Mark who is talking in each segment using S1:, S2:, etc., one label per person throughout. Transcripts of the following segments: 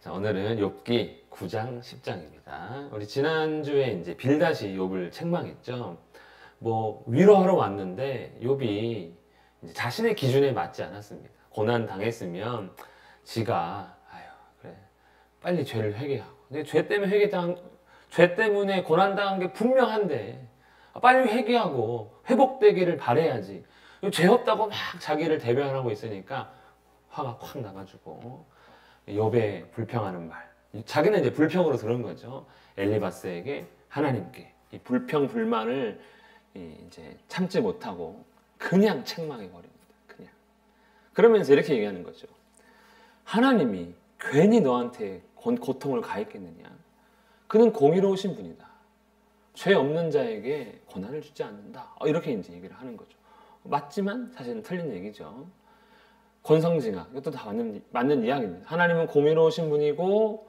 S1: 자, 오늘은 욥기 9장 10장입니다. 우리 지난주에 이제 빌닷이 욥을 책망했죠. 뭐 위로하러 왔는데 욥이 이제 자신의 기준에 맞지 않았습니다. 고난 당했으면 지가 그래 빨리 죄를 회개하고, 근데 죄 때문에 고난 당한 게 분명한데 빨리 회개하고 회복되기를 바래야지. 죄 없다고 막 자기를 대변하고 있으니까 화가 확 나가지고 욥의 불평하는 말, 자기는 이제 불평으로 들은 거죠. 엘리바스에게, 하나님께 이 불평 불만을 이제 참지 못하고 그냥 책망해 버립니다. 그냥 그러면서 이렇게 얘기하는 거죠. 하나님이 괜히 너한테 고통을 가했겠느냐? 그는 공의로우신 분이다. 죄 없는 자에게 고난을 주지 않는다. 이렇게 이제 얘기를 하는 거죠. 맞지만 사실은 틀린 얘기죠. 권성징악, 이것도 다 맞는 이야기입니다. 하나님은 공의로우신 분이고,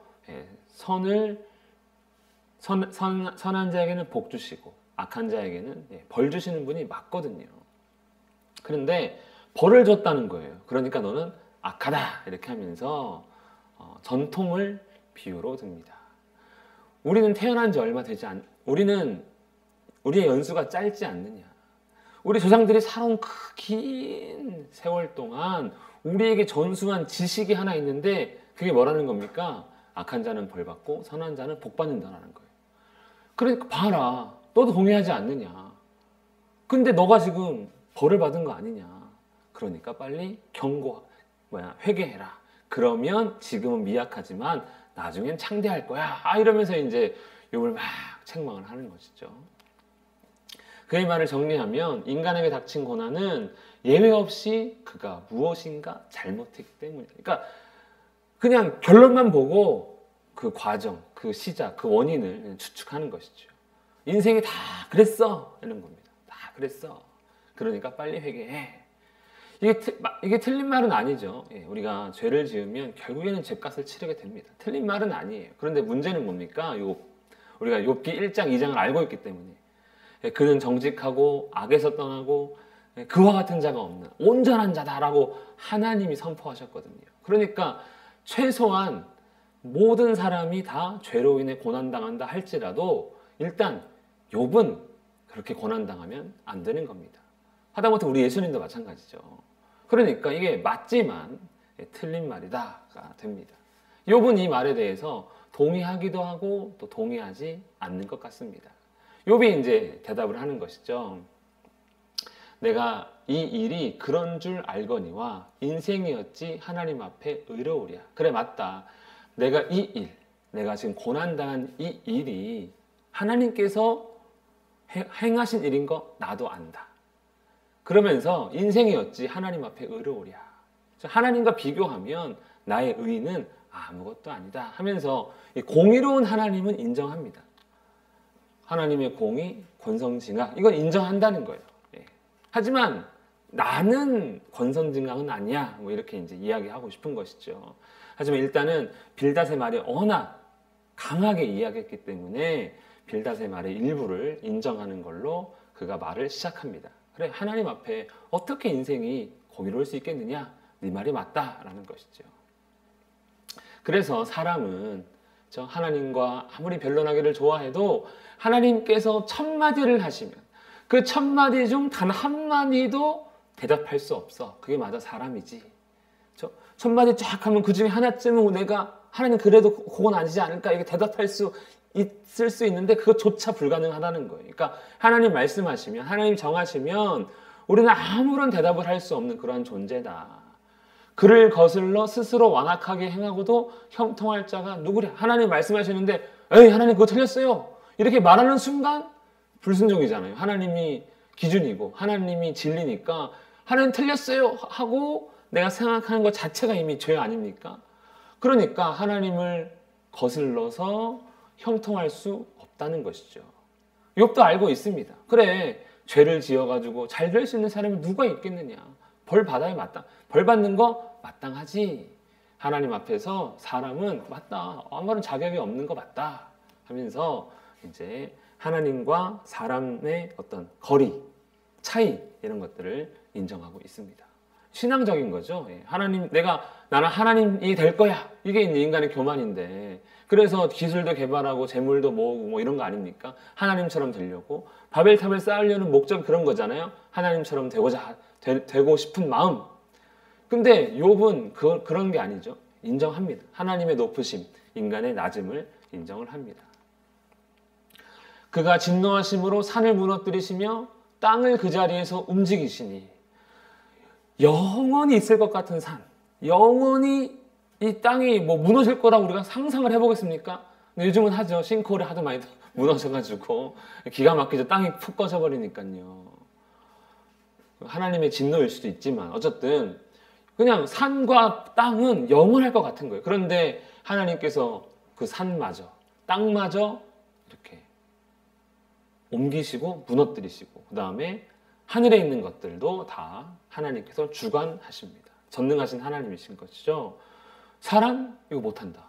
S1: 선한 자에게는 복 주시고 악한 자에게는 벌 주시는 분이 맞거든요. 그런데 벌을 줬다는 거예요. 그러니까 너는 악하다 이렇게 하면서 전통을 비유로 듭니다. 우리는 태어난 지 얼마 되지 우리의 연수가 짧지 않느냐? 우리 조상들이 살아온 그 긴 세월 동안 우리에게 전수한 지식이 하나 있는데 그게 뭐라는 겁니까? 악한 자는 벌 받고 선한 자는 복 받는다라는 거예요. 그러니까 봐라, 너도 동의하지 않느냐? 근데 너가 지금 벌을 받은 거 아니냐? 그러니까 빨리 회개해라. 그러면 지금은 미약하지만 나중엔 창대할 거야. 이러면서 이제 욥을 막 책망을 하는 것이죠. 그의 말을 정리하면 인간에게 닥친 고난은 예외 없이 그가 무엇인가 잘못했기 때문이다. 그러니까 그냥 결론만 보고 그 과정, 그 시작, 그 원인을 추측하는 것이죠. 인생이 다 그랬어 이런 겁니다. 다 그랬어. 그러니까 빨리 회개해. 이게 틀린 말은 아니죠. 우리가 죄를 지으면 결국에는 죗값을 치르게 됩니다. 틀린 말은 아니에요. 그런데 문제는 뭡니까? 우리가 욥기 1장, 2장을 알고 있기 때문에 그는 정직하고 악에서 떠나고 그와 같은 자가 없는 온전한 자다라고 하나님이 선포하셨거든요. 그러니까 최소한 모든 사람이 다 죄로 인해 고난당한다 할지라도 일단 욥은 그렇게 고난당하면 안 되는 겁니다. 하다못해 우리 예수님도 마찬가지죠. 그러니까 이게 맞지만 틀린 말이다가 됩니다. 욥은 이 말에 대해서 동의하기도 하고 또 동의하지 않는 것 같습니다. 욥이 이제 대답을 하는 것이죠. 내가 이 일이 그런 줄 알거니와 인생이었지 하나님 앞에 의로우랴. 그래, 맞다. 내가 지금 고난당한 이 일이 하나님께서 행하신 일인 거 나도 안다. 그러면서 인생이었지 하나님 앞에 의로우랴. 하나님과 비교하면 나의 의는 아무것도 아니다 하면서 공의로운 하나님은 인정합니다. 하나님의 공의, 권성징악, 이건 인정한다는 거예요. 하지만 나는 권성징악은 아니야. 뭐 이렇게 이제 이야기하고 싶은 것이죠. 하지만 일단은 빌닷의 말이 워낙 강하게 이야기했기 때문에 빌닷의 말의 일부를 인정하는 걸로 그가 말을 시작합니다. 그래, 하나님 앞에 어떻게 인생이 공의로울 수 있겠느냐? 네 말이 맞다라는 것이죠. 그래서 사람은 하나님과 아무리 변론하기를 좋아해도 하나님께서 1000마디를 하시면 그 1000마디 중 단 한마디도 대답할 수 없어. 그게 맞아, 사람이지. 1000마디 쫙 하면 그 중에 하나쯤은 내가 하나님 그래도 그건 아니지 않을까 이렇게 대답할 수 있을 수 있는데 그것조차 불가능하다는 거예요. 그러니까 하나님 말씀하시면, 하나님 정하시면 우리는 아무런 대답을 할 수 없는 그러한 존재다. 그를 거슬러 스스로 완악하게 행하고도 형통할 자가 누구랴? 하나님 말씀하시는데 에이 하나님 그거 틀렸어요 이렇게 말하는 순간 불순종이잖아요. 하나님이 기준이고 하나님이 진리니까 하나님 틀렸어요 하고 내가 생각하는 것 자체가 이미 죄 아닙니까? 그러니까 하나님을 거슬러서 형통할 수 없다는 것이죠. 욥도 알고 있습니다. 그래, 죄를 지어가지고 잘 될 수 있는 사람이 누가 있겠느냐? 벌 받아야 벌 받는 거 마땅하지. 하나님 앞에서 사람은 맞다. 아무런 자격이 없는 거 맞다. 하면서 이제 하나님과 사람의 어떤 거리, 차이 이런 것들을 인정하고 있습니다. 신앙적인 거죠. 예. 나는 하나님이 될 거야. 이게 이제 인간의 교만인데. 그래서 기술도 개발하고 재물도 모으고 뭐 이런 거 아닙니까? 하나님처럼 되려고. 바벨탑을 쌓으려는 목적이 그런 거잖아요. 하나님처럼 되고 싶은 마음. 근데 욥은 그런 게 아니죠. 인정합니다. 하나님의 높으심, 인간의 낮음을 인정을 합니다. 그가 진노하심으로 산을 무너뜨리시며 땅을 그 자리에서 움직이시니, 영원히 있을 것 같은 산, 영원히 이 땅이 뭐 무너질 거라고 우리가 상상을 해보겠습니까? 근데 요즘은 하죠. 싱크홀이 하도 많이 무너져가지고 기가 막히죠. 땅이 푹 꺼져버리니까요. 하나님의 진노일 수도 있지만 어쨌든 그냥 산과 땅은 영원할 것 같은 거예요. 그런데 하나님께서 그 산마저, 땅마저 이렇게 옮기시고 무너뜨리시고, 그 다음에 하늘에 있는 것들도 다 하나님께서 주관하십니다. 전능하신 하나님이신 것이죠. 사람? 이거 못한다.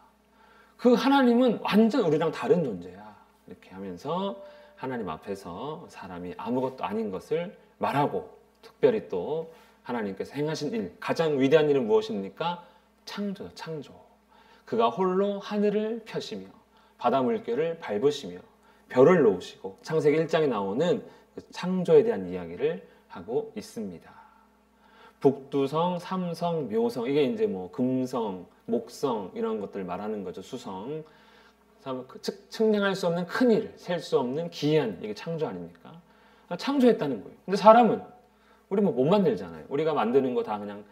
S1: 그 하나님은 완전 우리랑 다른 존재야. 이렇게 하면서 하나님 앞에서 사람이 아무것도 아닌 것을 말하고, 특별히 또 하나님께서 행하신 일, 가장 위대한 일은 무엇입니까? 창조죠, 창조. 그가 홀로 하늘을 펴시며 바다 물결을 밟으시며 별을 놓으시고, 창세기 1장에 나오는 그 창조에 대한 이야기를 하고 있습니다. 북두성, 삼성, 묘성, 이게 이제 뭐 금성, 목성 이런 것들 말하는 거죠. 수성. 측량할 수 없는 큰 일, 셀 수 없는 기이한, 이게 창조 아닙니까? 창조했다는 거예요. 근데 사람은 우리 뭐 못 만들잖아요. 우리가 만드는 거 다 그냥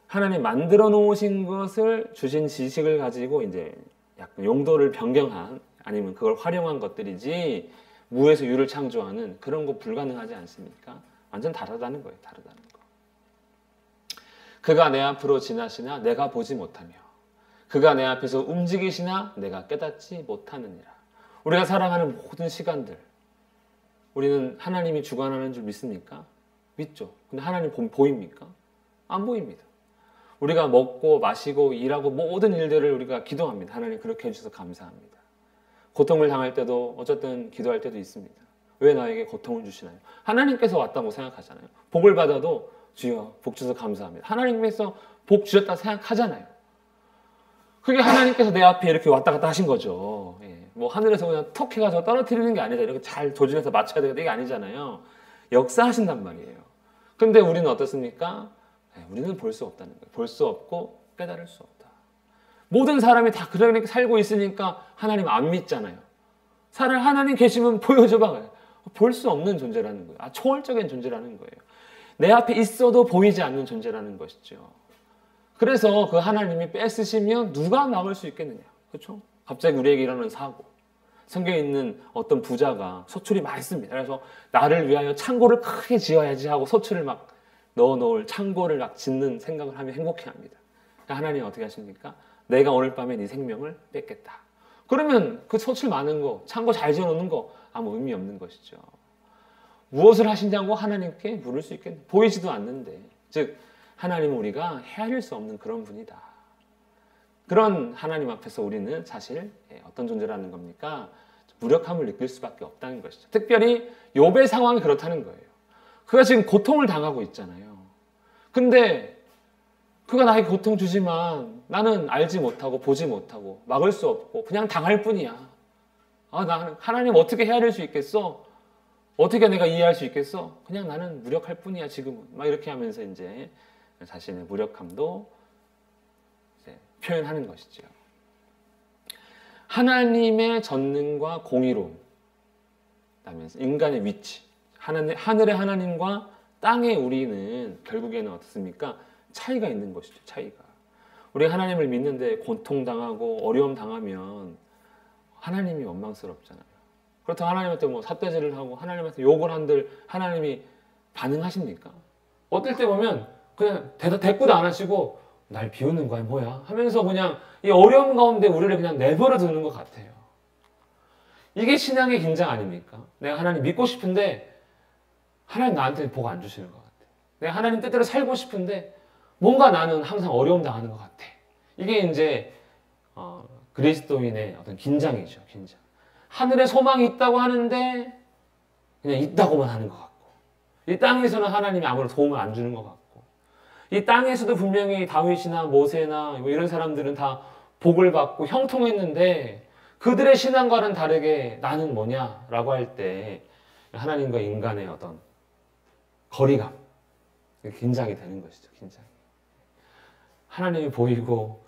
S1: 하나님 만들어 놓으신 것을, 주신 지식을 가지고 이제 약간 용도를 변경한, 아니면 그걸 활용한 것들이지, 무에서 유를 창조하는 그런 거 불가능하지 않습니까? 완전 다르다는 거예요. 다르다는 거. 그가 내 앞으로 지나시나 내가 보지 못하며, 그가 내 앞에서 움직이시나 내가 깨닫지 못하느니라. 우리가 살아가는 모든 시간들, 우리는 하나님이 주관하는 줄 믿습니까? 믿죠. 근데 하나님 보입니까? 안 보입니다. 우리가 먹고 마시고 일하고 모든 일들을 우리가 기도합니다. 하나님 그렇게 해주셔서 감사합니다. 고통을 당할 때도 어쨌든 기도할 때도 있습니다. 왜 나에게 고통을 주시나요? 하나님께서 왔다고 생각하잖아요. 복을 받아도 주여 복 주셔서 감사합니다. 하나님께서 복 주셨다 생각하잖아요. 그게 하나님께서 내 앞에 이렇게 왔다 갔다 하신 거죠. 예. 뭐 하늘에서 그냥 톡 해가지고 떨어뜨리는 게 아니라 이렇게 잘 조준해서 맞춰야 되겠다, 이게 아니잖아요. 역사하신단 말이에요. 근데 우리는 어떻습니까? 우리는 볼 수 없다는 거예요. 볼 수 없고 깨달을 수 없다. 모든 사람이 다 그렇게 살고 있으니까 하나님 안 믿잖아요. 하나님 계시면 보여줘봐. 볼 수 없는 존재라는 거예요. 초월적인 존재라는 거예요. 내 앞에 있어도 보이지 않는 존재라는 것이죠. 그래서 그 하나님이 뺏으시면 누가 막을 수 있겠느냐. 그렇죠? 갑자기 우리에게 일어나는 사고. 성경에 있는 어떤 부자가 소출이 많습니다. 그래서 나를 위하여 창고를 크게 지어야지 하고 소출을 막 넣어놓을 창고를 막 짓는 생각을 하면 행복해합니다. 하나님 어떻게 하십니까? 내가 오늘 밤에 네 생명을 뺏겠다. 그러면 그 소출 많은 거, 창고 잘 지어놓는 거 아무 의미 없는 것이죠. 무엇을 하신다고 하나님께 물을 수 있겠냐? 보이지도 않는데. 즉 하나님은 우리가 헤아릴 수 없는 그런 분이다. 그런 하나님 앞에서 우리는 사실 어떤 존재라는 겁니까? 무력함을 느낄 수밖에 없다는 것이죠. 특별히 욥의 상황이 그렇다는 거예요. 그가 지금 고통을 당하고 있잖아요. 근데 그가 나에게 고통 주지만 나는 알지 못하고 보지 못하고 막을 수 없고 그냥 당할 뿐이야. 나는 하나님 어떻게 헤아릴 수 있겠어? 어떻게 내가 이해할 수 있겠어? 그냥 나는 무력할 뿐이야 지금은. 막 이렇게 하면서 이제 자신의 무력함도 표현하는 것이죠. 하나님의 전능과 공의로움, 그다음에 인간의 위치, 하늘의 하나님과 땅의 우리는 결국에는 어떻습니까? 차이가 있는 것이죠. 차이가. 우리가 하나님을 믿는데 고통당하고 어려움 당하면 하나님이 원망스럽잖아요. 그렇다고 하나님한테 뭐 삿대질을 하고 하나님한테 욕을 한들 하나님이 반응하십니까? 어떨 때 보면 그냥 대꾸도 안 하시고 날 비우는 거야 뭐야 하면서 그냥 이 어려움 가운데 우리를 그냥 내버려 두는 것 같아요. 이게 신앙의 긴장 아닙니까? 내가 하나님 믿고 싶은데 하나님 나한테 복 안 주시는 것 같아. 내가 하나님 뜻대로 살고 싶은데 뭔가 나는 항상 어려움 당하는 것 같아. 이게 이제 그리스도인의 어떤 긴장이죠. 긴장. 하늘에 소망이 있다고 하는데 그냥 있다고만 하는 것 같고, 이 땅에서는 하나님이 아무런 도움을 안 주는 것 같고, 이 땅에서도 분명히 다윗이나 모세나 뭐 이런 사람들은 다 복을 받고 형통했는데 그들의 신앙과는 다르게 나는 뭐냐라고 할 때 하나님과 인간의 어떤 거리감, 긴장이 되는 것이죠. 긴장이. 하나님이 보이고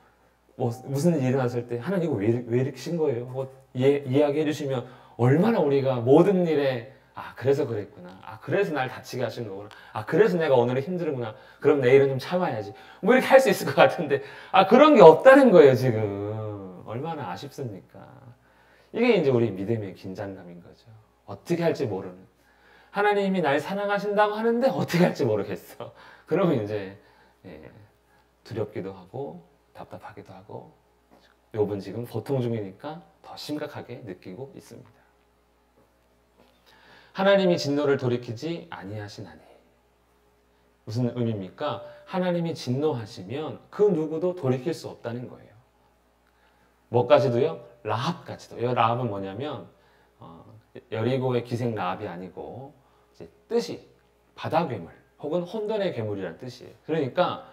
S1: 뭐 무슨 일이 일어났을 때 하나님 이거 왜 이렇게 신 거예요? 뭐 이야기해 주시면 얼마나 우리가 모든 일에 아 그래서 그랬구나. 아 그래서 날 다치게 하신 거구나. 아 그래서 내가 오늘은 힘들구나. 그럼 내일은 좀 참아야지. 뭐 이렇게 할 수 있을 것 같은데 아 그런 게 없다는 거예요 지금. 얼마나 아쉽습니까? 이게 이제 우리 믿음의 긴장감인 거죠. 어떻게 할지 모르는. 하나님이 날 사랑하신다고 하는데 어떻게 할지 모르겠어. 그러면 이제 두렵기도 하고 답답하기도 하고 욥은 지금 고통 중이니까 더 심각하게 느끼고 있습니다. 하나님이 진노를 돌이키지 아니하시나니. 무슨 의미입니까? 하나님이 진노하시면 그 누구도 돌이킬 수 없다는 거예요. 뭐까지도요? 라합까지도. 이 라합은 뭐냐면 여리고의 기생 라합이 아니고 이제 뜻이 바다 괴물 혹은 혼돈의 괴물이라는 뜻이에요. 그러니까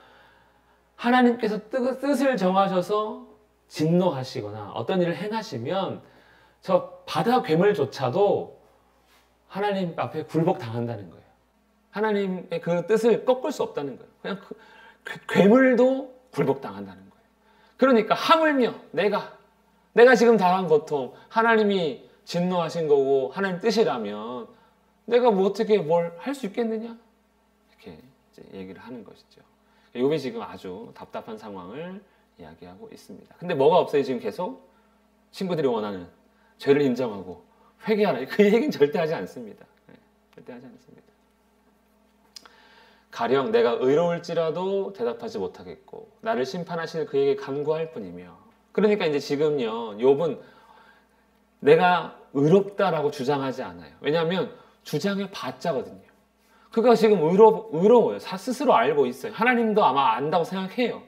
S1: 하나님께서 뜻을 정하셔서 진노하시거나 어떤 일을 행하시면 저 바다 괴물조차도 하나님 앞에 굴복당한다는 거예요. 하나님의 그 뜻을 꺾을 수 없다는 거예요. 그냥 괴물도 굴복당한다는 거예요. 그러니까 하물며 내가 지금 당한 고통 하나님이 진노하신 거고 하나님 뜻이라면 내가 뭐 어떻게 뭘 할 수 있겠느냐? 이렇게 이제 얘기를 하는 것이죠. 욥이 지금 아주 답답한 상황을 이야기하고 있습니다. 근데 뭐가 없어요? 지금 계속 친구들이 원하는 죄를 인정하고 회개하라. 그 얘기는 절대 하지 않습니다. 절대 하지 않습니다. 가령 내가 의로울지라도 대답하지 못하겠고 나를 심판하실 그에게 간구할 뿐이며. 그러니까 이제 지금요 욥은 내가 의롭다라고 주장하지 않아요. 왜냐하면 주장의 바자거든요. 그가 지금 의로워요. 스스로 알고 있어요. 하나님도 아마 안다고 생각해요.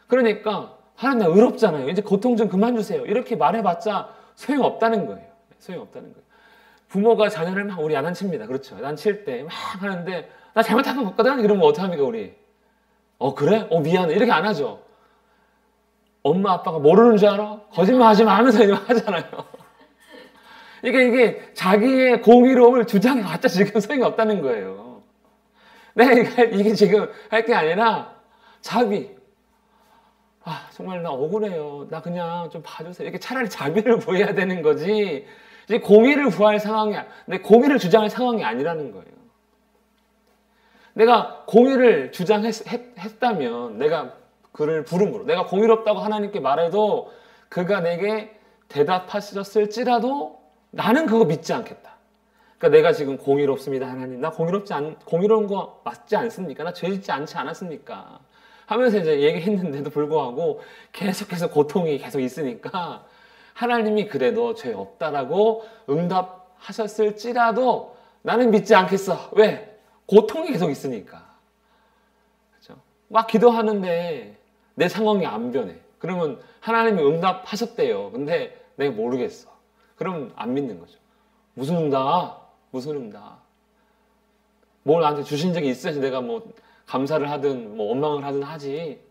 S1: 그러니까 하나님 나 의롭잖아요. 이제 고통 좀 그만 주세요. 이렇게 말해봤자 소용없다는 거예요. 소용없다는 거예요. 부모가 자녀를 막 우리 야단칩니다. 그렇죠. 야단칠 때 막 하는데 나 잘못한 거 없거든? 이러면 어떡합니까 우리? 그래? 미안해. 이렇게 안 하죠. 엄마 아빠가 모르는 줄 알아? 거짓말 하지 마 하면서 하잖아요. 이게 자기의 공의로움을 주장해봤자 지금 소용이 없다는 거예요. 내가 이게 지금 할 게 아니라 자비. 정말 나 억울해요. 나 그냥 좀 봐주세요. 이렇게 차라리 자비를 구해야 되는 거지. 이제 공의를 구할 상황이, 내 공의를 주장할 상황이 아니라는 거예요. 내가 공의를 주장했다면 내가 그를 부름으로 내가 공의롭다고 하나님께 말해도 그가 내게 대답하셨을지라도 나는 그거 믿지 않겠다. 그러니까 내가 지금 공의롭습니다 하나님. 나 공의로운 거 맞지 않습니까? 나 죄 짓지 않지 않았습니까? 하면서 이제 얘기했는데도 불구하고 계속해서 고통이 계속 있으니까 하나님이 그래 너 죄 없다라고 응답하셨을지라도 나는 믿지 않겠어. 왜? 고통이 계속 있으니까. 그렇죠? 막 기도하는데 내 상황이 안 변해. 그러면 하나님이 응답하셨대요. 근데 내가 모르겠어. 그럼 안 믿는 거죠. 무슨 응답? 무슨 응답? 뭘 나한테 주신 적이 있어야지 내가 뭐 감사를 하든 뭐 원망을 하든 하지.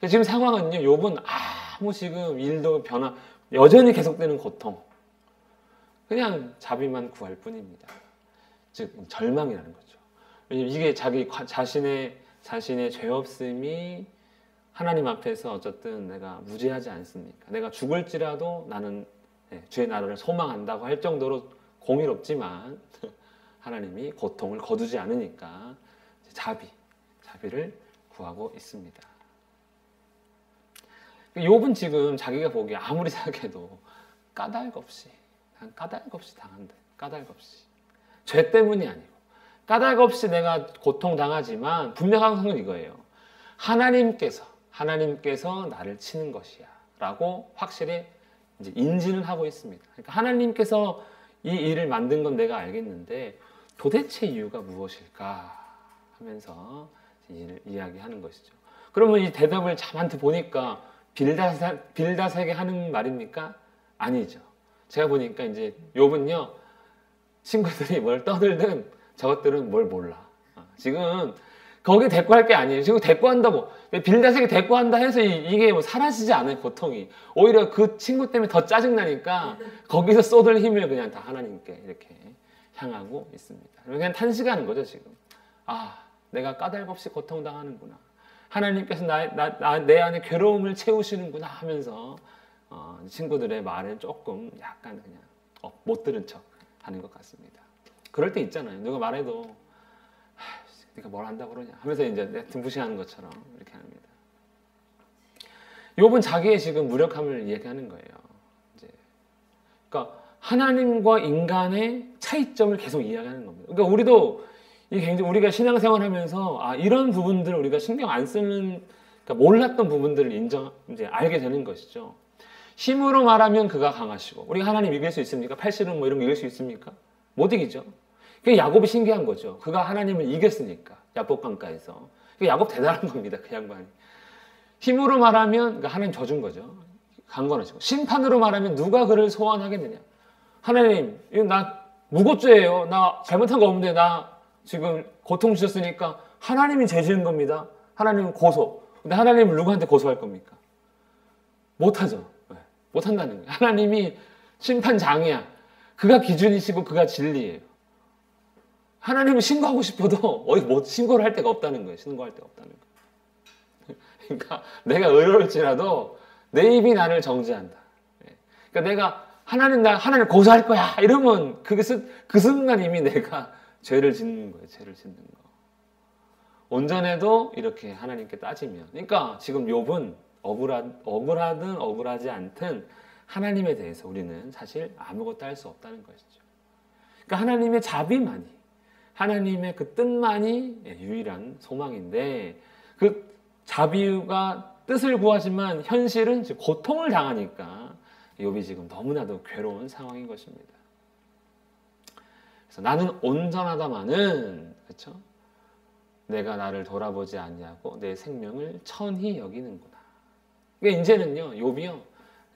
S1: 지금 상황은요. 욥은 아무 지금 일도 여전히 계속되는 고통. 그냥 자비만 구할 뿐입니다. 즉 절망이라는 거죠. 왜냐면 이게 자기 자신의 죄 없음이 하나님 앞에서 어쨌든 내가 무죄하지 않습니까? 내가 죽을지라도 나는 주의 나라를 소망한다고 할 정도로 공의롭지만 하나님이 고통을 거두지 않으니까 자비를 구하고 있습니다. 욥은 지금 자기가 보기에 아무리 생각해도 까닭없이 당한다. 까닭없이. 죄 때문이 아니고 까닭없이 내가 고통당하지만 분명한 것은 이거예요. 하나님께서 나를 치는 것이야 라고 확실히 이제 인지는 하고 있습니다. 그러니까 하나님께서 이 일을 만든 건 내가 알겠는데 도대체 이유가 무엇일까 하면서 이야기하는 것이죠. 그러면 이 대답을 자만트 보니까 빌다색에 하는 말입니까? 아니죠. 제가 보니까 이제 욥은요 친구들이 뭘 떠들든 저것들은 뭘 몰라. 지금 거기 대꾸할 게 아니에요. 지금 대꾸한다고 빌닷에게 대꾸한다 해서 이게 뭐 사라지지 않아요. 고통이. 오히려 그 친구 때문에 더 짜증나니까 거기서 쏟을 힘을 그냥 다 하나님께 이렇게 향하고 있습니다. 그냥 탄식하는 거죠 지금. 아, 내가 까닭없이 고통당하는구나. 하나님께서 내 안에 괴로움을 채우시는구나 하면서 친구들의 말을 조금 약간 그냥 못 들은 척 하는 것 같습니다. 그럴 때 있잖아요. 누가 말해도 네가 뭘 한다고 그러냐 하면서 이제 등부시하는 것처럼 이렇게 합니다. 욥은 자기의 지금 무력함을 얘기하는 거예요. 이제 그러니까 하나님과 인간의 차이점을 계속 이야기하는 겁니다. 그러니까 우리도 이게 굉장히 우리가 신앙생활하면서 이런 부분들을 우리가 신경 안 쓰는, 그러니까 몰랐던 부분들을 이제 알게 되는 것이죠. 힘으로 말하면 그가 강하시고, 우리가 하나님 이길 수 있습니까? 팔씨름 뭐 이런 거 이길 수 있습니까? 못 이기죠. 그게 야곱이 신기한 거죠. 그가 하나님을 이겼으니까, 야복강가에서. 야곱 대단한 겁니다, 그 양반이. 힘으로 말하면 그러니까 하나님 져준 거죠. 강건하시고. 심판으로 말하면 누가 그를 소환하겠느냐. 하나님, 이거 나 무고죄예요. 나 잘못한 거 없는데 나 지금 고통 주셨으니까 하나님이 죄 지은 겁니다. 하나님은 고소. 근데 하나님을 누구한테 고소할 겁니까? 못하죠. 못한다는 거예요. 하나님이 심판장이야. 그가 기준이시고 그가 진리예요. 하나님은 신고하고 싶어도 어디 뭐 신고를 할 데가 없다는 거예요. 신고할 데가 없다는 거예요. 그러니까 내가 의로울지라도 내 입이 나를 정죄한다. 그러니까 내가 하나님 고소할 거야 이러면 그 순간 이미 내가 죄를 짓는 거예요. 죄를 짓는 거. 온전해도 이렇게 하나님께 따지면. 그러니까 지금 욥은 억울하든 억울하지 않든 하나님에 대해서 우리는 사실 아무것도 할 수 없다는 것이죠. 그러니까 하나님의 자비만이, 하나님의 그 뜻만이 유일한 소망인데, 그 자비가 뜻을 구하지만 현실은 고통을 당하니까 욥이 지금 너무나도 괴로운 상황인 것입니다. 그래서 나는 온전하다마는, 그렇죠? 내가 나를 돌아보지 아니하고 내 생명을 천히 여기는구나. 그러니까 이제는요, 욥이요,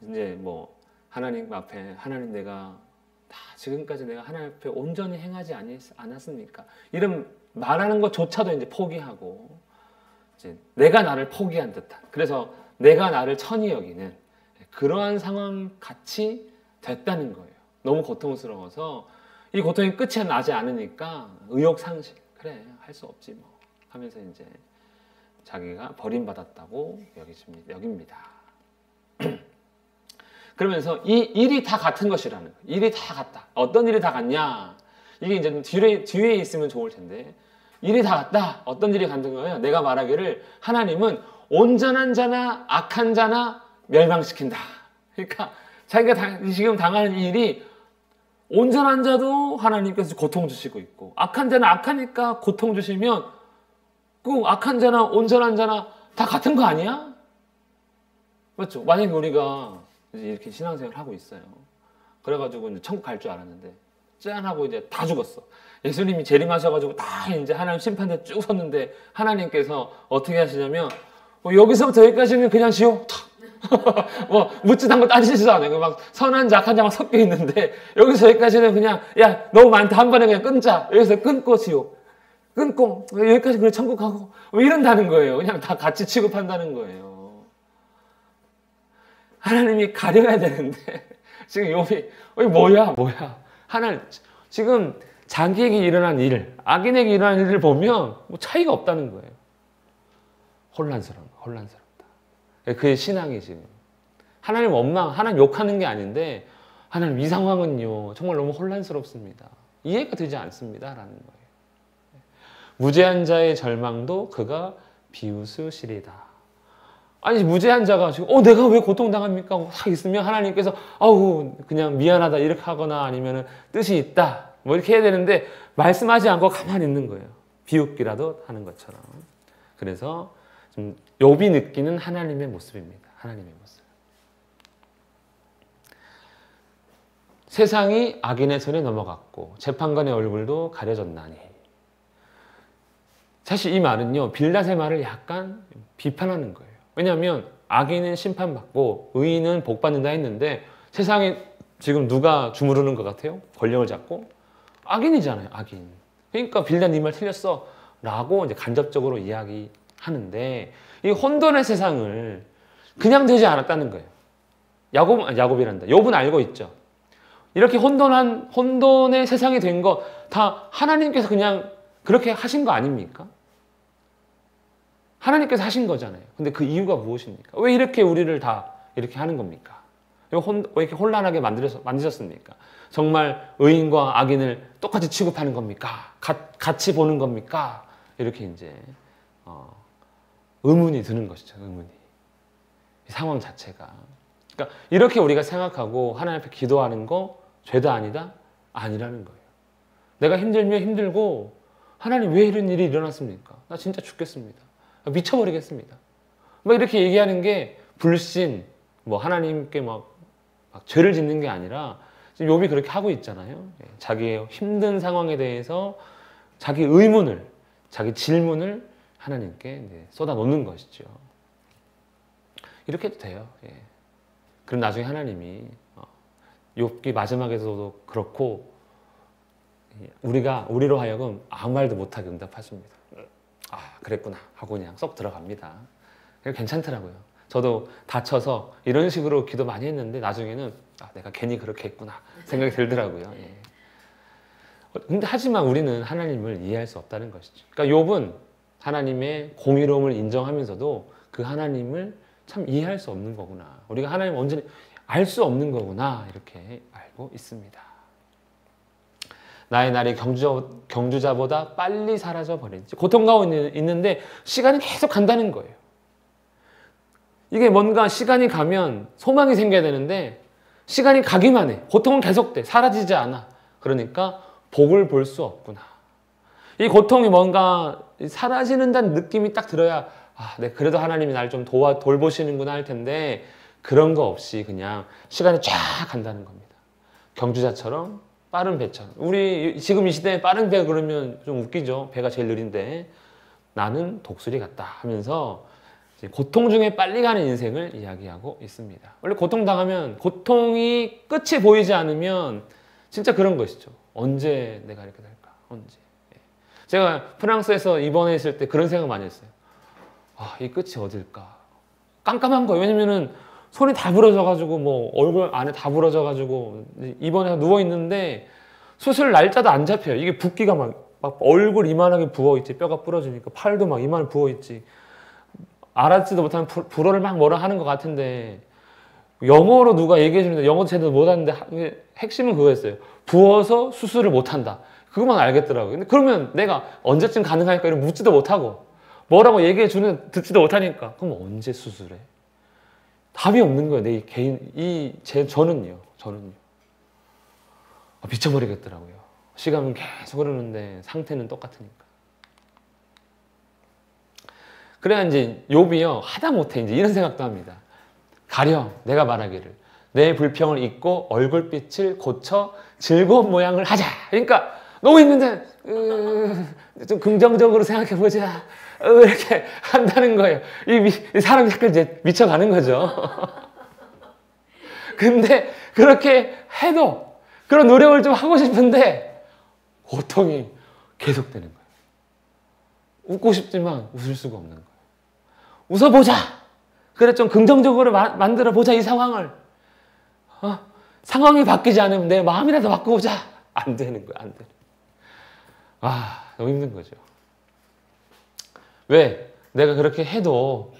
S1: 이제 뭐 하나님 앞에 하나님 내가 다 지금까지 내가 하나님 앞에 온전히 행하지 않았습니까? 이런 말하는 것조차도 이제 포기하고 이제 내가 나를 포기한 듯한, 그래서 내가 나를 천히 여기는 그러한 상황 같이 됐다는 거예요. 너무 고통스러워서 이 고통이 끝이 나지 않으니까 의욕상실, 그래 할 수 없지 뭐 하면서 이제 자기가 버림받았다고 여깁니다. 그러면서 이 일이 다 같은 것이라는 거예요. 일이 다 같다. 어떤 일이 다 같냐? 이게 이제 뒤에 있으면 좋을 텐데, 일이 다 같다. 어떤 일이 같은 거예요? 내가 말하기를 하나님은 온전한 자나 악한 자나 멸망시킨다. 그러니까 자기가 지금 당하는 이 일이 온전한 자도 하나님께서 고통 주시고 있고, 악한 자는 악하니까 고통 주시면 그 악한 자나 온전한 자나 다 같은 거 아니야? 맞죠? 만약에 우리가 이제 이렇게 신앙생활을 하고 있어요. 그래가지고 이제 천국 갈 줄 알았는데 짠 하고 이제 다 죽었어. 예수님이 재림하셔가지고 다 이제 하나님 심판대 쭉 섰는데 하나님께서 어떻게 하시냐면 여기서부터 여기까지는 그냥 지워. 뭐 묻지도 않고 따지지도 않아요. 막 선한 자, 악한 자 막 섞여 있는데 여기서 여기까지는 그냥 야 너무 많다 한 번에 그냥 끊자. 여기서 끊고 지옥. 끊고 여기까지 그냥 천국 가고 뭐 이런다는 거예요. 그냥 다 같이 취급한다는 거예요. 하나님이 가려야 되는데 지금 욥이 뭐야 하나님 지금 자기에게 일어난 일, 악인에게 일어난 일을 보면 뭐 차이가 없다는 거예요. 혼란스럽다. 그의 신앙이 지금 하나님 원망, 하나님 욕하는 게 아닌데 하나님 이 상황은요 정말 너무 혼란스럽습니다. 이해가 되지 않습니다 라는 거예요. 무죄한 자의 절망도 그가 비웃으시리다. 아니 무죄한 자가 지금 내가 왜 고통당합니까? 하고 딱 있으면 하나님께서 아우 그냥 미안하다 이렇게 하거나 아니면 뜻이 있다 뭐 이렇게 해야 되는데 말씀하지 않고 가만히 있는 거예요. 비웃기라도 하는 것처럼. 그래서 좀 욥이 느끼는 하나님의 모습입니다. 하나님의 모습. 세상이 악인의 손에 넘어갔고 재판관의 얼굴도 가려졌나니. 사실 이 말은요 빌닷의 말을 약간 비판하는 거예요. 왜냐하면 악인은 심판받고 의인은 복받는다 했는데 세상에 지금 누가 주무르는 것 같아요? 권력을 잡고? 악인이잖아요. 악인. 그러니까 빌닷 네 말 틀렸어. 라고 이제 간접적으로 이야기하는데, 이 혼돈의 세상을 그냥 되지 않았다는 거예요. 야곱이란다. 욥은 알고 있죠. 이렇게 혼돈의 세상이 된 거 다 하나님께서 그냥 그렇게 하신 거 아닙니까? 하나님께서 하신 거잖아요. 근데 그 이유가 무엇입니까? 왜 이렇게 우리를 다 이렇게 하는 겁니까? 왜 이렇게 혼란하게 만드셨습니까? 정말 의인과 악인을 똑같이 취급하는 겁니까? 같이 보는 겁니까? 이렇게 이제 의문이 드는 것이죠. 의문이. 이 상황 자체가. 그러니까 이렇게 우리가 생각하고 하나님 앞에 기도하는 거 죄다 아니다? 아니라는 거예요. 내가 힘들면 힘들고 하나님 왜 이런 일이 일어났습니까? 나 진짜 죽겠습니다. 미쳐버리겠습니다. 막 이렇게 얘기하는 게 불신, 뭐 하나님께 막 죄를 짓는 게 아니라 지금 욥이 그렇게 하고 있잖아요. 자기의 힘든 상황에 대해서 자기 의문을, 자기 질문을 하나님께 쏟아놓는 것이죠. 이렇게 해도 돼요. 그럼 나중에 하나님이 욥기 마지막에서도 그렇고 우리로 하여금 아무 말도 못하게 응답하십니다. 아, 그랬구나 하고 그냥 쏙 들어갑니다. 괜찮더라고요. 저도 다쳐서 이런 식으로 기도 많이 했는데 나중에는 내가 괜히 그렇게 했구나 생각이 들더라고요. 근데 하지만 우리는 하나님을 이해할 수 없다는 것이죠. 그러니까 욥은 하나님의 공의로움을 인정하면서도 그 하나님을 참 이해할 수 없는 거구나. 우리가 하나님을 온전히 알 수 없는 거구나 이렇게 알고 있습니다. 나의 날이 경주자보다 빨리 사라져 버리지. 고통 가운데 있는데 시간이 계속 간다는 거예요. 이게 뭔가 시간이 가면 소망이 생겨야 되는데 시간이 가기만 해. 고통은 계속돼. 사라지지 않아. 그러니까 복을 볼 수 없구나. 이 고통이 뭔가 사라지는다는 느낌이 딱 들어야 네, 그래도 하나님이 날 좀 돌보시는구나 할 텐데 그런 거 없이 그냥 시간이 쫙 간다는 겁니다. 경주자처럼 빠른 배처럼. 우리 지금 이 시대에 빠른 배 그러면 좀 웃기죠. 배가 제일 느린데 나는 독수리 같다 하면서 고통 중에 빨리 가는 인생을 이야기하고 있습니다. 원래 고통당하면 고통이 끝이 보이지 않으면 진짜 그런 것이죠. 언제 내가 이렇게 될까? 언제? 제가 프랑스에서 입원했을 때 그런 생각 많이 했어요. 이 끝이 어딜까? 깜깜한 거예요. 왜냐면은 손이 다 부러져가지고 뭐 얼굴 안에 다 부러져가지고 입원해서 누워 있는데 수술 날짜도 안 잡혀요. 이게 붓기가 막 얼굴 이만하게 부어 있지. 뼈가 부러지니까 팔도 막 이만하게 부어 있지. 알아듣지도 못하는 불어를 막 뭐라 하는 것 같은데 영어로 누가 얘기해 주는데 영어도 제대로 못하는데 핵심은 그거였어요. 부어서 수술을 못한다. 그것만 알겠더라고요. 근데 그러면 내가 언제쯤 가능할까 이런 묻지도 못하고 뭐라고 얘기해 주는 듣지도 못하니까 그럼 언제 수술해? 답이 없는 거예요. 내 개인 저는요. 미쳐버리겠더라고요. 시간은 계속 흐르는데 상태는 똑같으니까. 그래야 이제 욥이요 하다못해 이제 이런 생각도 합니다. 가령 내가 말하기를 내 불평을 잊고 얼굴빛을 고쳐 즐거운 모양을 하자. 그러니까 너무 힘든데 좀 긍정적으로 생각해 보자. 이렇게 한다는 거예요. 이 사람이 약간 이제 미쳐가는 거죠. 근데 그렇게 해도 그런 노력을 좀 하고 싶은데 고통이 계속되는 거예요. 웃고 싶지만 웃을 수가 없는 거예요. 웃어보자. 그래 좀 긍정적으로 만들어보자 이 상황을. 상황이 바뀌지 않으면 내 마음이라도 바꾸자. 안 되는 거야. 안 돼. 너무 힘든 거죠. 왜? 내가 그렇게 해도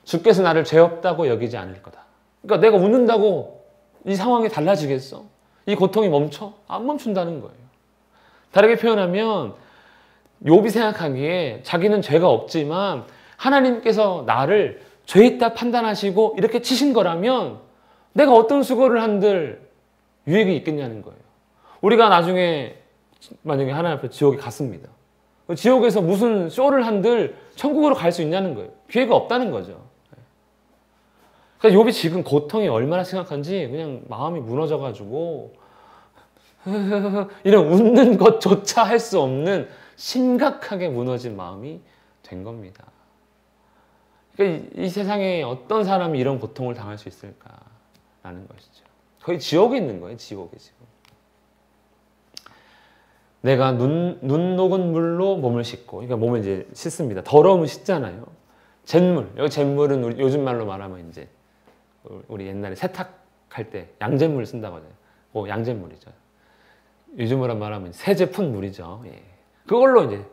S1: 주께서 나를 죄 없다고 여기지 않을 거다. 그러니까 내가 웃는다고 이 상황이 달라지겠어? 이 고통이 멈춰? 안 멈춘다는 거예요. 다르게 표현하면 욥이 생각하기에 자기는 죄가 없지만 하나님께서 나를 죄 있다 판단하시고 이렇게 치신 거라면 내가 어떤 수고를 한들 유익이 있겠냐는 거예요. 우리가 나중에 만약에 하나님 앞에 지옥에 갔습니다. 지옥에서 무슨 쇼를 한들 천국으로 갈 수 있냐는 거예요. 기회가 없다는 거죠. 그러니까 욥이 지금 고통이 얼마나 심각한지 그냥 마음이 무너져가지고 이런 웃는 것조차 할 수 없는 심각하게 무너진 마음이 된 겁니다. 그러니까 이 세상에 어떤 사람이 이런 고통을 당할 수 있을까라는 것이죠. 거의 지옥에 있는 거예요. 지옥에 지금. 내가 눈 녹은 물로 몸을 씻고, 그러니까 몸을 이제 씻습니다. 더러우면 씻잖아요. 잿물, 여기 잿물은 우리 요즘 말로 말하면 이제 우리 옛날에 세탁할 때 양잿물 쓴다고 하잖아요. 양잿물이죠. 요즘으로 말하면 세제 푼 물이죠. 예. 그걸로 이제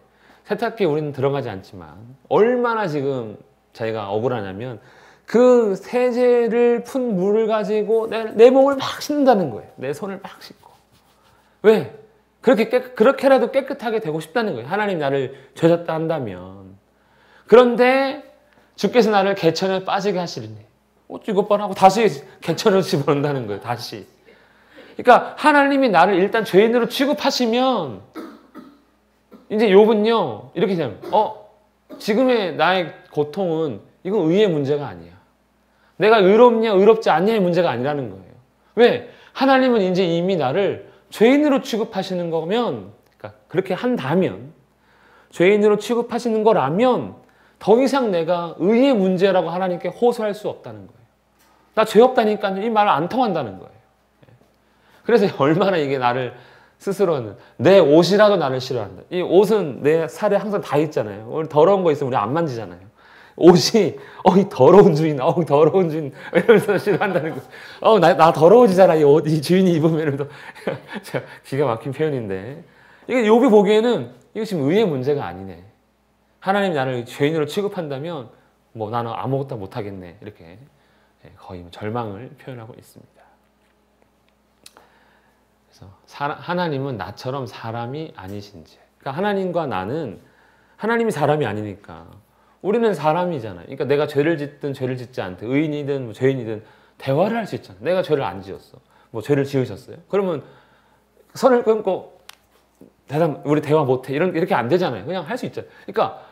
S1: 세탁기에 우리는 들어가지 않지만 얼마나 지금 자기가 억울하냐면 그 세제를 푼 물을 가지고 내 몸을 막 씻는다는 거예요. 내 손을 막 씻고. 왜? 그렇게라도 깨끗하게 되고 싶다는 거예요. 하나님 나를 죄졌다 한다면. 그런데 주께서 나를 개천에 빠지게 하시리니 이것 봐 하고 다시 개천으로 집어넣는다는 거예요. 다시. 그러니까 하나님이 나를 일단 죄인으로 취급하시면 이제 욥은요 이렇게 생각해요. 지금의 나의 고통은 이건 의의 문제가 아니야. 내가 의롭냐 의롭지 않냐의 문제가 아니라는 거예요. 왜? 하나님은 이제 이미 나를 죄인으로 취급하시는 거면, 그러니까 그렇게 한다면, 죄인으로 취급하시는 거라면 더 이상 내가 의의 문제라고 하나님께 호소할 수 없다는 거예요. 나 죄 없다니까 이 말을 안 통한다는 거예요. 그래서 얼마나 이게 나를 스스로는 내 옷이라도 나를 싫어한다. 이 옷은 내 살에 항상 다 있잖아요. 오늘 더러운 거 있으면 우리 안 만지잖아요. 옷이 이 더러운 주인, 더러운 주인 이러면서 싫어한다는 거. 나 더러워지잖아. 이 옷, 이 주인이 입으면 기가 막힌 표현인데 이게 욥이 보기에는 이거 지금 의의 문제가 아니네. 하나님 나를 죄인으로 취급한다면 나는 아무것도 못하겠네. 이렇게 거의 절망을 표현하고 있습니다. 그래서 하나님은 나처럼 사람이 아니신지. 그러니까 하나님과 나는 하나님이 사람이 아니니까 우리는 사람이잖아요. 그러니까 내가 죄를 짓든 죄를 짓지 않든 의인이든 죄인이든 대화를 할 수 있잖아요. 내가 죄를 안 지었어. 죄를 지으셨어요. 그러면 선을 끊고 우리 대화 못해. 이렇게 안 되잖아요. 그냥 할 수 있잖아요. 그러니까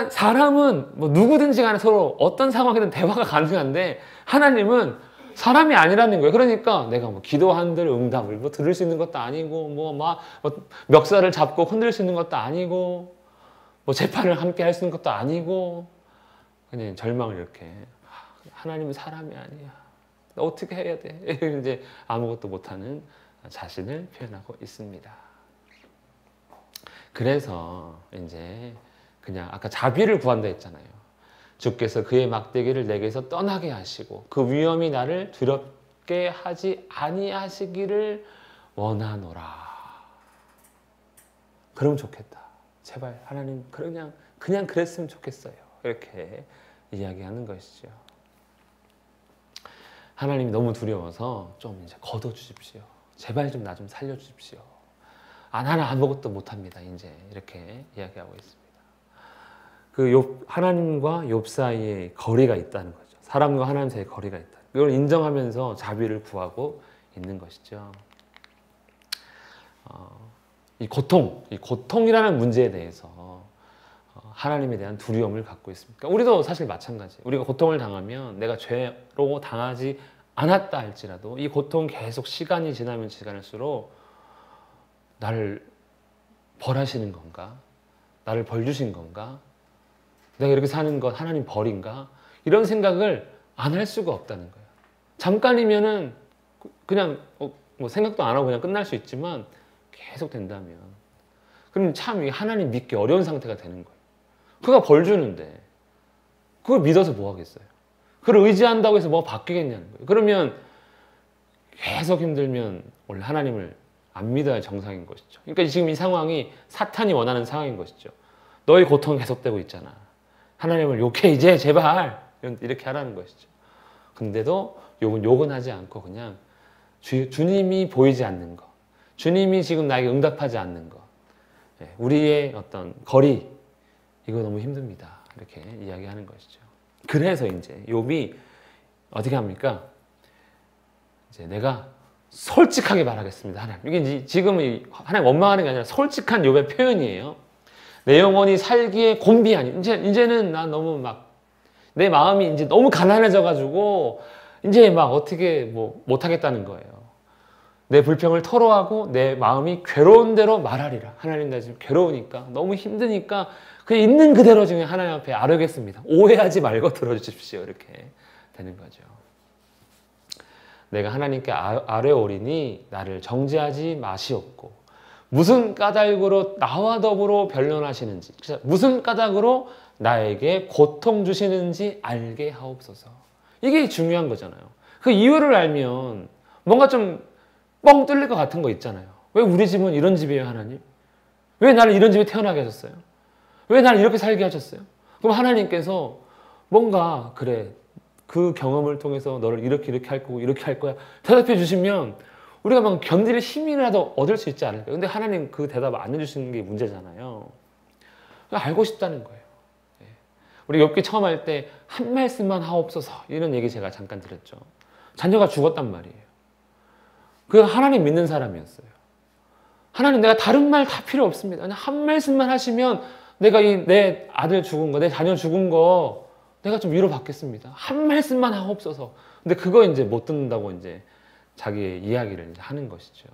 S1: 사람은 누구든지 간에 서로 어떤 상황이든 대화가 가능한데 하나님은 사람이 아니라는 거예요. 그러니까 내가 기도한들 응답을 들을 수 있는 것도 아니고 멱살을 잡고 흔들 수 있는 것도 아니고 재판을 함께 할 수 있는 것도 아니고 그냥 절망을 이렇게 하나님은 사람이 아니야. 나 어떻게 해야 돼? 이제 아무것도 못하는 자신을 표현하고 있습니다. 그래서 이제 그냥 아까 자비를 구한다 했잖아요. 주께서 그의 막대기를 내게서 떠나게 하시고 그 위험이 나를 두렵게 하지 아니하시기를 원하노라. 그러면 좋겠다. 제발 하나님 그냥 그랬으면 좋겠어요. 이렇게 이야기하는 것이죠. 하나님이 너무 두려워서 좀 이제 걷어주십시오. 제발 좀 나 좀 살려주십시오. 나는 아무것도 못합니다. 이제 이렇게 이야기하고 있습니다. 하나님과 욥 사이에 거리가 있다는 거죠. 사람과 하나님 사이에 거리가 있다. 이걸 인정하면서 자비를 구하고 있는 것이죠. 이 고통이라는 문제에 대해서 하나님에 대한 두려움을 갖고 있습니다. 그러니까 우리도 사실 마찬가지. 우리가 고통을 당하면 내가 죄로 당하지 않았다 할지라도 이 고통 계속 시간이 지나면 지날수록 나를 벌하시는 건가? 나를 벌 주신 건가? 내가 이렇게 사는 것 하나님 벌인가? 이런 생각을 안 할 수가 없다는 거예요. 잠깐이면은 그냥 생각도 안 하고 그냥 끝날 수 있지만 계속 된다면 그럼 참 하나님 믿기 어려운 상태가 되는 거예요. 그가 벌 주는데 그걸 믿어서 뭐 하겠어요? 그걸 의지한다고 해서 뭐가 바뀌겠냐는 거예요. 그러면 계속 힘들면 원래 하나님을 안 믿어야 정상인 것이죠. 그러니까 지금 이 상황이 사탄이 원하는 상황인 것이죠. 너의 고통이 계속되고 있잖아. 하나님을 욕해 이제 제발 이렇게 하라는 것이죠. 근데도 욕은 하지 않고 그냥 주님이 보이지 않는 것, 주님이 지금 나에게 응답하지 않는 것, 우리의 어떤 거리 이거 너무 힘듭니다. 이렇게 이야기하는 것이죠. 그래서 이제 욥이 어떻게 합니까? 이제 내가 솔직하게 말하겠습니다. 하나님. 이게 지금 하나님 원망하는 게 아니라 솔직한 욥의 표현이에요. 내 영혼이 살기에 곤비하니 이제는 나 너무 내 마음이 이제 너무 가난해져가지고 이제 어떻게 못하겠다는 거예요. 내 불평을 토로하고 내 마음이 괴로운 대로 말하리라. 하나님 나 지금 괴로우니까 너무 힘드니까 그냥 있는 그대로 지금 하나님 앞에 아뢰겠습니다. 오해하지 말고 들어주십시오. 이렇게 되는 거죠. 내가 하나님께 아뢰오리니 나를 정죄하지 마시옵고 무슨 까닭으로 나와 더불어 변론하시는지, 무슨 까닭으로 나에게 고통 주시는지 알게 하옵소서. 이게 중요한 거잖아요. 그 이유를 알면 뭔가 좀 뻥 뚫릴 것 같은 거 있잖아요. 왜 우리 집은 이런 집이에요, 하나님? 왜 나를 이런 집에 태어나게 하셨어요? 왜 나를 이렇게 살게 하셨어요? 그럼 하나님께서 뭔가 그래, 그 경험을 통해서 너를 이렇게 할 거고 이렇게 할 거야 대답해 주시면 우리가 막 견딜 힘이라도 얻을 수 있지 않을까요? 근데 하나님 그 대답 안 해주시는 게 문제잖아요. 알고 싶다는 거예요. 우리 욥기 처음 할 때 한 말씀만 하옵소서 이런 얘기 제가 잠깐 드렸죠. 자녀가 죽었단 말이에요. 그 하나님 믿는 사람이었어요. 하나님, 내가 다른 말 다 필요 없습니다. 그냥 한 말씀만 하시면 내가 내 아들 죽은 거, 내 자녀 죽은 거 내가 좀 위로받겠습니다. 한 말씀만 하옵소서. 근데 그거 이제 못 듣는다고 이제 자기의 이야기를 이제 하는 것이죠.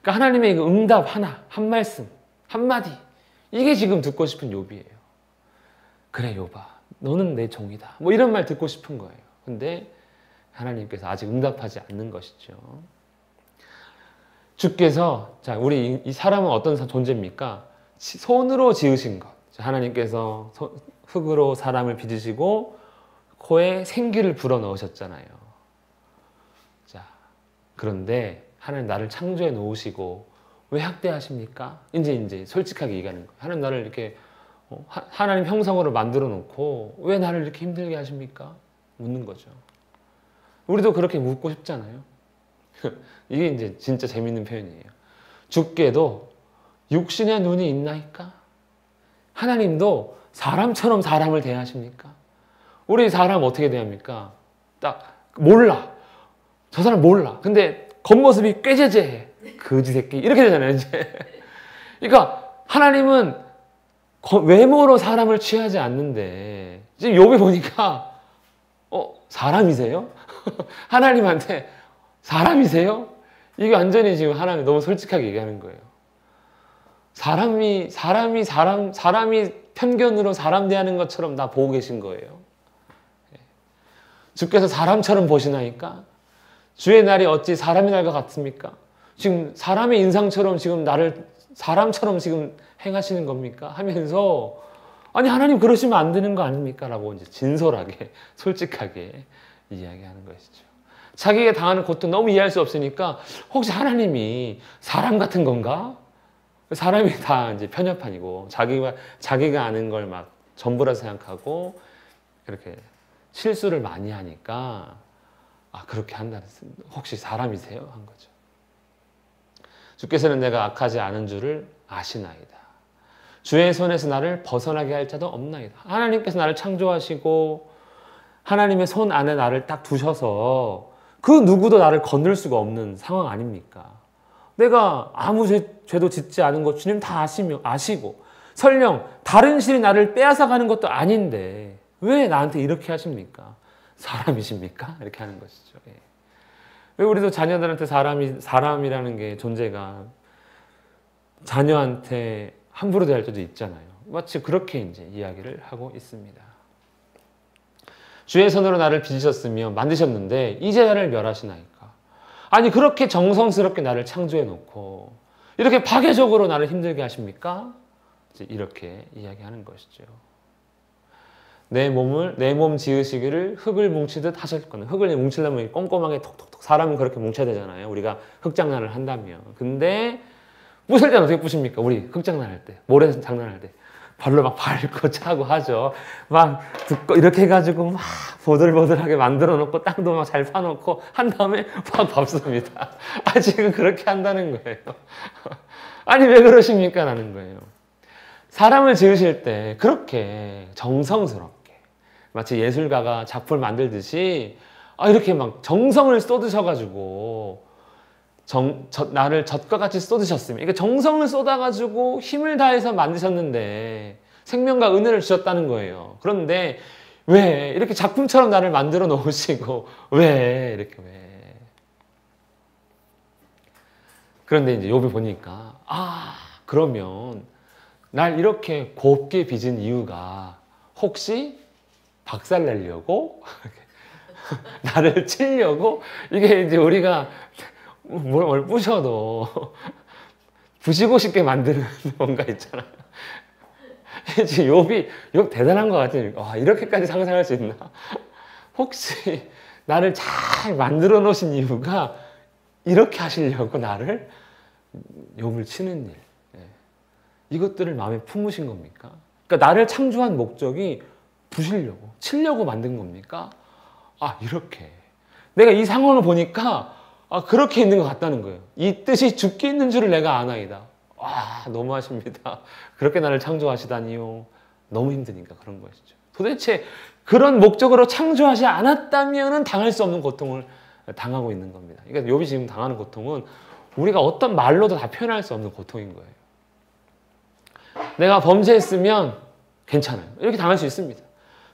S1: 그러니까 하나님의 그 응답 하나, 한 말씀, 한마디, 이게 지금 듣고 싶은 욥이에요. 그래, 욥아, 너는 내 종이다. 뭐 이런 말 듣고 싶은 거예요. 근데 하나님께서 아직 응답하지 않는 것이죠. 주께서, 자, 우리 이 사람은 어떤 존재입니까? 손으로 지으신 것. 하나님께서 흙으로 사람을 빚으시고 코에 생기를 불어 넣으셨잖아요. 자, 그런데 하나님 나를 창조해 놓으시고 왜 학대하십니까? 이제 솔직하게 얘기하는 거예요. 하나님 나를 이렇게 하나님 형상으로 만들어 놓고 왜 나를 이렇게 힘들게 하십니까? 묻는 거죠. 우리도 그렇게 묻고 싶잖아요. 이게 이제 진짜 재밌는 표현이에요. 주께도 육신의 눈이 있나이까? 하나님도 사람처럼 사람을 대하십니까? 우리 사람 어떻게 대합니까? 딱 몰라. 저 사람 몰라. 근데 겉모습이 꾀죄죄해. 거지 새끼. 이렇게 되잖아요, 이제. 그러니까 하나님은 외모로 사람을 취하지 않는데 지금 욥이 보니까 사람이세요? 하나님한테 사람이세요? 이게 완전히 지금 하나님 너무 솔직하게 얘기하는 거예요. 사람이 편견으로 사람 대하는 것처럼 나 보고 계신 거예요. 주께서 사람처럼 보시나이까? 주의 날이 어찌 사람의 날과 같습니까? 지금 사람의 인상처럼 지금 나를 사람처럼 지금 행하시는 겁니까? 하면서 아니 하나님 그러시면 안 되는 거 아닙니까? 라고 이제 진솔하게 솔직하게 이야기하는 것이죠. 자기가 당하는 고통 너무 이해할 수 없으니까 혹시 하나님이 사람 같은 건가? 사람이 다 이제 편협한이고 자기가 아는 걸 막 전부라 생각하고 이렇게 실수를 많이 하니까 그렇게 한다는 혹시 사람이세요? 한 거죠. 주께서는 내가 악하지 않은 줄을 아시나이다. 주의 손에서 나를 벗어나게 할 자도 없나이다. 하나님께서 나를 창조하시고 하나님의 손 안에 나를 딱 두셔서 그 누구도 나를 건들 수가 없는 상황 아닙니까? 내가 아무 죄도 짓지 않은 것 주님 다 아시고 설령 다른 신이 나를 빼앗아 가는 것도 아닌데 왜 나한테 이렇게 하십니까? 사람이십니까? 이렇게 하는 것이죠. 왜 우리도 자녀들한테 사람이라는 게 존재가 자녀한테 함부로 대할 때도 있잖아요. 마치 그렇게 이제 이야기를 하고 있습니다. 주의 손으로 나를 빚으셨으며 만드셨는데 이제 나를 멸하시나이까? 아니 그렇게 정성스럽게 나를 창조해 놓고 이렇게 파괴적으로 나를 힘들게 하십니까? 이제 이렇게 이야기하는 것이죠. 내 몸 지으시기를 흙을 뭉치듯 하셨거든. 흙을 뭉치려면 꼼꼼하게 톡톡톡 사람은 그렇게 뭉쳐야 되잖아요. 우리가 흙장난을 한다면. 근데 부술 때는 어떻게 부십니까? 우리 흙장난할 때, 모래 장난할 때 발로 막 밟고 차고 하죠. 막 듣고 이렇게 해가지고 막 보들보들하게 만들어 놓고 땅도 막 잘 파놓고 한 다음에 막 밟습니다. 지금 그렇게 한다는 거예요. 아니 왜 그러십니까? 라는 거예요. 사람을 지으실 때 그렇게 정성스럽게 마치 예술가가 작품을 만들듯이 이렇게 막 정성을 쏟으셔가지고 나를 젖과 같이 쏟으셨으면 그러니까 정성을 쏟아가지고 힘을 다해서 만드셨는데 생명과 은혜를 주셨다는 거예요. 그런데 왜 이렇게 작품처럼 나를 만들어 놓으시고 왜 그런데 이제 욥이 보니까 그러면 날 이렇게 곱게 빚은 이유가 혹시 박살내려고 나를 치려고 이게 이제 우리가 뭘 부셔도 부시고 싶게 만드는 뭔가 있잖아. 지금 욥 대단한 것 같아요. 와, 이렇게까지 상상할 수 있나? 혹시 나를 잘 만들어 놓으신 이유가 이렇게 하시려고 나를 욥을 치는 일. 이것들을 마음에 품으신 겁니까? 그러니까 나를 창조한 목적이 부시려고, 치려고 만든 겁니까? 아, 이렇게. 내가 이 상황을 보니까 그렇게 있는 것 같다는 거예요. 이 뜻이 죽게 있는 줄을 내가 아나이다. 와, 너무하십니다. 그렇게 나를 창조하시다니요. 너무 힘드니까 그런 것이죠. 도대체 그런 목적으로 창조하지 않았다면 당할 수 없는 고통을 당하고 있는 겁니다. 그러니까 욥이 지금 당하는 고통은 우리가 어떤 말로도 다 표현할 수 없는 고통인 거예요. 내가 범죄했으면 괜찮아요. 이렇게 당할 수 있습니다.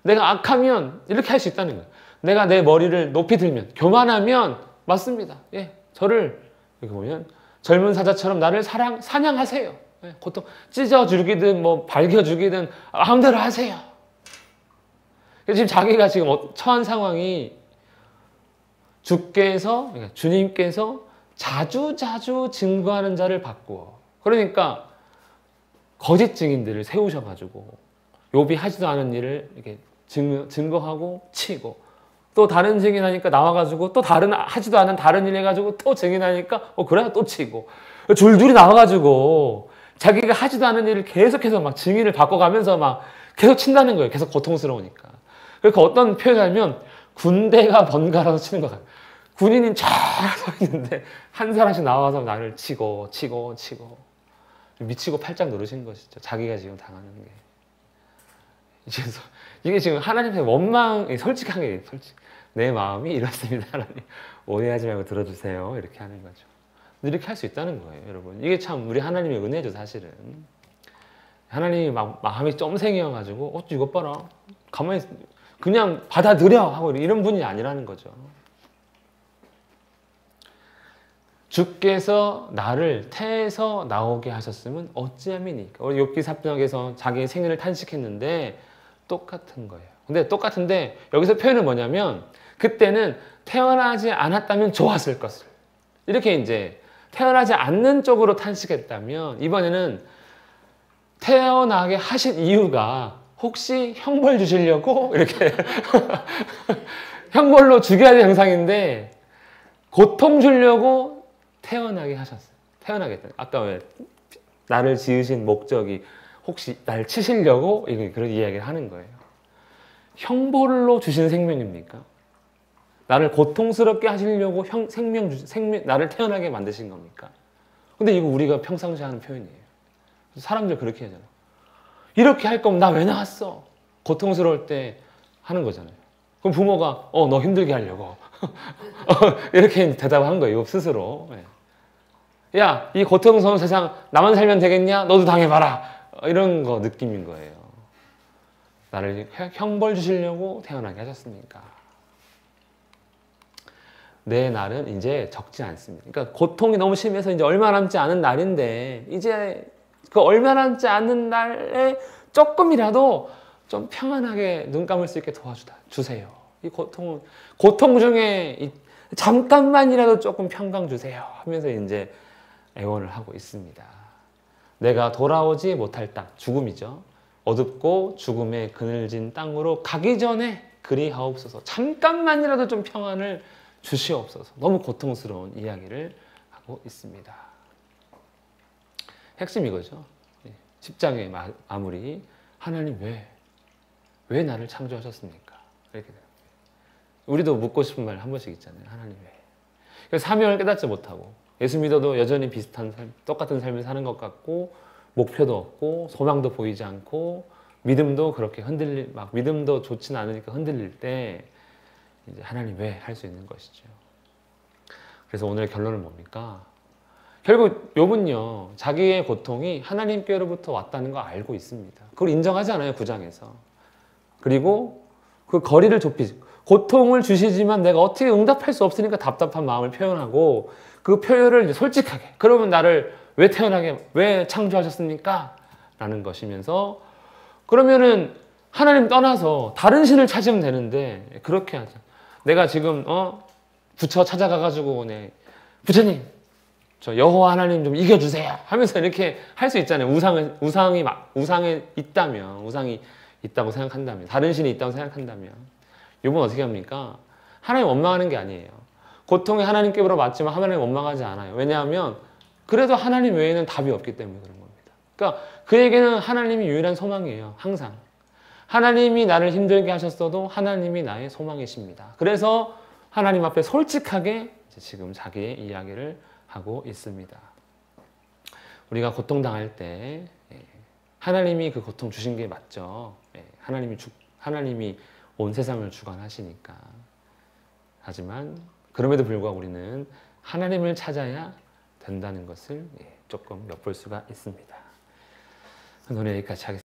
S1: 내가 악하면 이렇게 할 수 있다는 거예요. 내가 내 머리를 높이 들면, 교만하면 맞습니다. 예, 저를 이렇게 보면 젊은 사자처럼 나를 사냥하세요. 예, 고통 찢어 죽이든 뭐 발겨 죽이든 마음대로 하세요. 지금 자기가 지금 처한 상황이 그러니까 주님께서 자주 증거하는 자를 바꾸어. 그러니까 거짓 증인들을 세우셔가지고 욥이 하지도 않은 일을 이렇게 증거하고 치고, 또 다른 증인하니까 나와가지고 또 하지도 않은 다른 일 해가지고 또 증인하니까 그래 또 치고, 줄줄이 나와가지고 자기가 하지도 않은 일을 계속해서 막 증인을 바꿔가면서 막 계속 친다는 거예요. 계속 고통스러우니까. 그러니까 어떤 표현을 하면 군대가 번갈아서 치는 것 같아요. 군인이 쫙 서 있는데 한 사람씩 나와서 나를 치고 미치고 팔짝 노르신 것이죠. 자기가 지금 당하는 게. 그래서 이게 지금 하나님의 원망이 솔직하게 내 마음이 이렇습니다. 하나님 오해하지 말고 들어주세요. 이렇게 하는 거죠. 이렇게 할 수 있다는 거예요, 여러분. 이게 참 우리 하나님의 은혜죠, 사실은. 하나님이 마음이 쫌생이어가지고 이것 봐라. 가만히 그냥 받아들여 하고 이런 분이 아니라는 거죠. 주께서 나를 태에서 나오게 하셨으면 어찌함이니까. 우리 욥기 4장에서 자기의 생일을 탄식했는데 똑같은 거예요. 근데 똑같은데 여기서 표현은 뭐냐면 그때는 태어나지 않았다면 좋았을 것을. 이렇게 이제 태어나지 않는 쪽으로 탄식했다면 이번에는 태어나게 하신 이유가 혹시 형벌 주시려고 이렇게 형벌로 죽여야 될 형상인데 고통 주려고 태어나게 하셨어요. 태어나게 했다. 아까 왜 나를 지으신 목적이 혹시 날 치시려고 그런 이야기를 하는 거예요. 형벌로 주신 생명입니까? 나를 고통스럽게 하시려고 나를 태어나게 만드신 겁니까? 근데 이거 우리가 평상시에 하는 표현이에요. 사람들 그렇게 하잖아. 이렇게 할 거면 나 왜 나왔어? 고통스러울 때 하는 거잖아요. 그럼 부모가 너 힘들게 하려고 이렇게 대답한 거예요. 스스로. 야, 이 고통스러운 세상 나만 살면 되겠냐? 너도 당해봐라. 이런 거 느낌인 거예요. 나를 형벌 주시려고 태어나게 하셨습니까? 내 날은 이제 적지 않습니다. 그러니까 고통이 너무 심해서 이제 얼마 남지 않은 날인데 이제 그 얼마 남지 않은 날에 조금이라도 좀 평안하게 눈 감을 수 있게 도와주세요. 이 고통 중에 잠깐만이라도 조금 평강 주세요 하면서 이제 애원을 하고 있습니다. 내가 돌아오지 못할 땅, 죽음이죠. 어둡고 죽음의 그늘진 땅으로 가기 전에 그리하옵소서. 잠깐만이라도 좀 평안을 주시옵소서. 너무 고통스러운 이야기를 하고 있습니다. 핵심 이거죠. 10장의 마무리. 하나님 왜 나를 창조하셨습니까? 이렇게 돼요. 우리도 묻고 싶은 말 한 번씩 있잖아요. 하나님 왜? 그래서 사명을 깨닫지 못하고 예수 믿어도 여전히 비슷한 삶, 똑같은 삶을 사는 것 같고 목표도 없고 소망도 보이지 않고 믿음도 그렇게 믿음도 좋지는 않으니까 흔들릴 때 이제 하나님 왜 할 수 있는 것이죠. 그래서 오늘 결론은 뭡니까? 결국 욥은요 자기의 고통이 하나님께로부터 왔다는 거 알고 있습니다. 그걸 인정하잖아요 9장에서. 그리고 그 거리를 좁히지. 고통을 주시지만 내가 어떻게 응답할 수 없으니까 답답한 마음을 표현하고 그 표현을 이제 솔직하게. 그러면 나를 왜 창조하셨습니까? 라는 것이면서 그러면은 하나님 떠나서 다른 신을 찾으면 되는데 그렇게 하죠. 내가 지금 부처 찾아가가지고 부처님, 저 여호와 하나님 좀 이겨주세요 하면서 이렇게 할 수 있잖아요. 우상에 있다면, 우상이 있다고 생각한다면, 다른 신이 있다고 생각한다면, 이분 어떻게 합니까? 하나님 원망하는 게 아니에요. 고통이 하나님께로 맞지만 하나님 원망하지 않아요. 왜냐하면 그래도 하나님 외에는 답이 없기 때문에 그런 겁니다. 그러니까 그에게는 하나님이 유일한 소망이에요. 항상. 하나님이 나를 힘들게 하셨어도 하나님이 나의 소망이십니다. 그래서 하나님 앞에 솔직하게 지금 자기의 이야기를 하고 있습니다. 우리가 고통당할 때 하나님이 그 고통 주신 게 맞죠. 하나님이 온 세상을 주관하시니까. 하지만 그럼에도 불구하고 우리는 하나님을 찾아야 된다는 것을 조금 엿볼 수가 있습니다. 오늘 여기까지 하겠습니다.